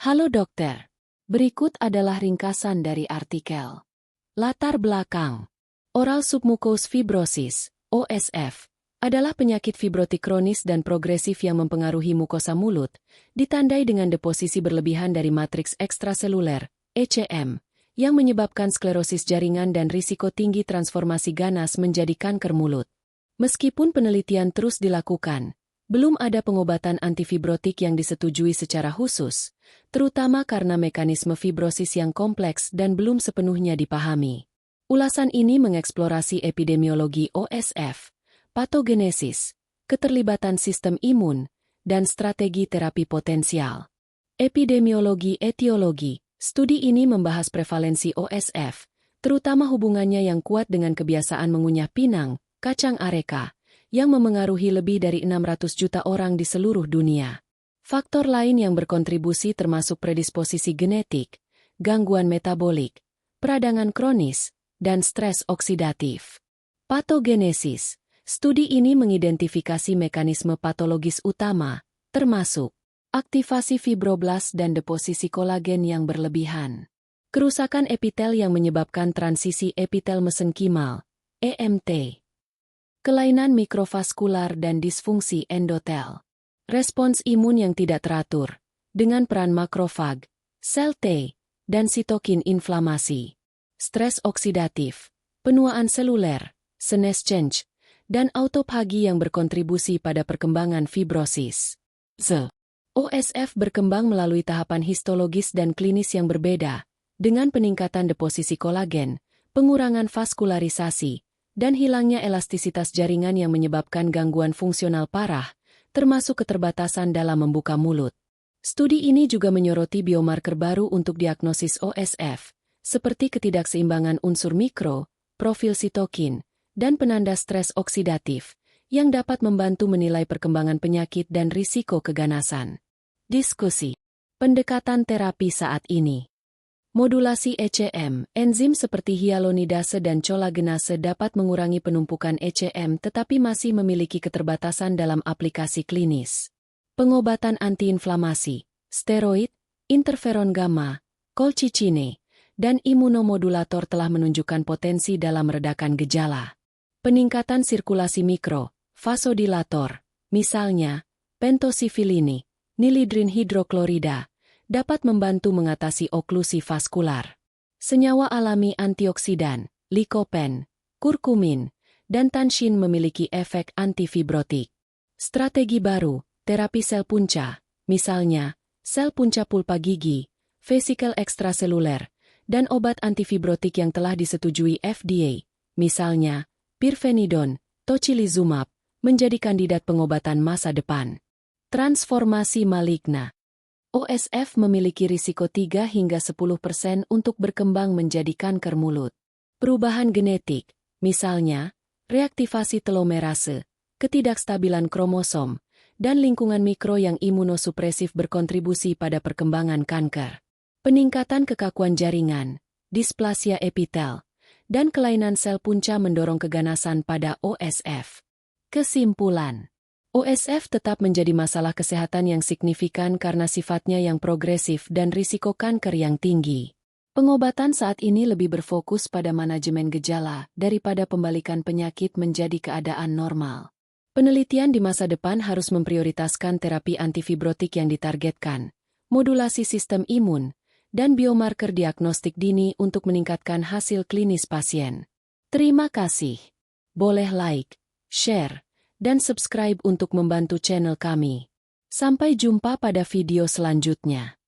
Halo dokter. Berikut adalah ringkasan dari artikel. Latar belakang. Oral submucous fibrosis, OSF, adalah penyakit fibrotik kronis dan progresif yang mempengaruhi mukosa mulut, ditandai dengan deposisi berlebihan dari matriks ekstraseluler, ECM, yang menyebabkan sklerosis jaringan dan risiko tinggi transformasi ganas menjadi kanker mulut. Meskipun penelitian terus dilakukan, belum ada pengobatan antifibrotik yang disetujui secara khusus, terutama karena mekanisme fibrosis yang kompleks dan belum sepenuhnya dipahami. Ulasan ini mengeksplorasi epidemiologi OSF, patogenesis, keterlibatan sistem imun, dan strategi terapi potensial. Epidemiologi etiologi, studi ini membahas prevalensi OSF, terutama hubungannya yang kuat dengan kebiasaan mengunyah pinang, kacang areka, yang memengaruhi lebih dari 600 juta orang di seluruh dunia. Faktor lain yang berkontribusi termasuk predisposisi genetik, gangguan metabolik, peradangan kronis, dan stres oksidatif. Patogenesis. Studi ini mengidentifikasi mekanisme patologis utama, termasuk aktivasi fibroblast dan deposisi kolagen yang berlebihan, kerusakan epitel yang menyebabkan transisi epitel mesenkimal, EMT, kelainan mikrovaskular dan disfungsi endotel, respons imun yang tidak teratur, dengan peran makrofag, sel T, dan sitokin inflamasi, stres oksidatif, penuaan seluler, senescence, dan autophagy yang berkontribusi pada perkembangan fibrosis. OSF berkembang melalui tahapan histologis dan klinis yang berbeda, dengan peningkatan deposisi kolagen, pengurangan vaskularisasi, dan hilangnya elastisitas jaringan yang menyebabkan gangguan fungsional parah, termasuk keterbatasan dalam membuka mulut. Studi ini juga menyoroti biomarker baru untuk diagnosis OSF, seperti ketidakseimbangan unsur mikro, profil sitokin, dan penanda stres oksidatif, yang dapat membantu menilai perkembangan penyakit dan risiko keganasan. Diskusi. Pendekatan terapi saat ini. Modulasi ECM, enzim seperti hyaluronidase dan kolagenase dapat mengurangi penumpukan ECM tetapi masih memiliki keterbatasan dalam aplikasi klinis. Pengobatan antiinflamasi, steroid, interferon gamma, colchicine, dan imunomodulator telah menunjukkan potensi dalam meredakan gejala. Peningkatan sirkulasi mikro, vasodilator, misalnya, pentosifilini, nilidrin hidroklorida, dapat membantu mengatasi oklusi vaskular. Senyawa alami antioksidan, likopen, kurkumin, dan tansin memiliki efek antifibrotik. Strategi baru, terapi sel punca, misalnya, sel punca pulpa gigi, vesikel ekstraseluler, dan obat antifibrotik yang telah disetujui FDA, misalnya, pirfenidon, tocilizumab, menjadi kandidat pengobatan masa depan. Transformasi maligna. OSF memiliki risiko 3 hingga 10% untuk berkembang menjadi kanker mulut. Perubahan genetik, misalnya, reaktivasi telomerase, ketidakstabilan kromosom, dan lingkungan mikro yang imunosupresif berkontribusi pada perkembangan kanker. Peningkatan kekakuan jaringan, displasia epitel, dan kelainan sel punca mendorong keganasan pada OSF. Kesimpulan. OSF tetap menjadi masalah kesehatan yang signifikan karena sifatnya yang progresif dan risiko kanker yang tinggi. Pengobatan saat ini lebih berfokus pada manajemen gejala daripada pembalikan penyakit menjadi keadaan normal. Penelitian di masa depan harus memprioritaskan terapi antifibrotik yang ditargetkan, modulasi sistem imun, dan biomarker diagnostik dini untuk meningkatkan hasil klinis pasien. Terima kasih. Boleh like, share, dan subscribe untuk membantu channel kami. Sampai jumpa pada video selanjutnya.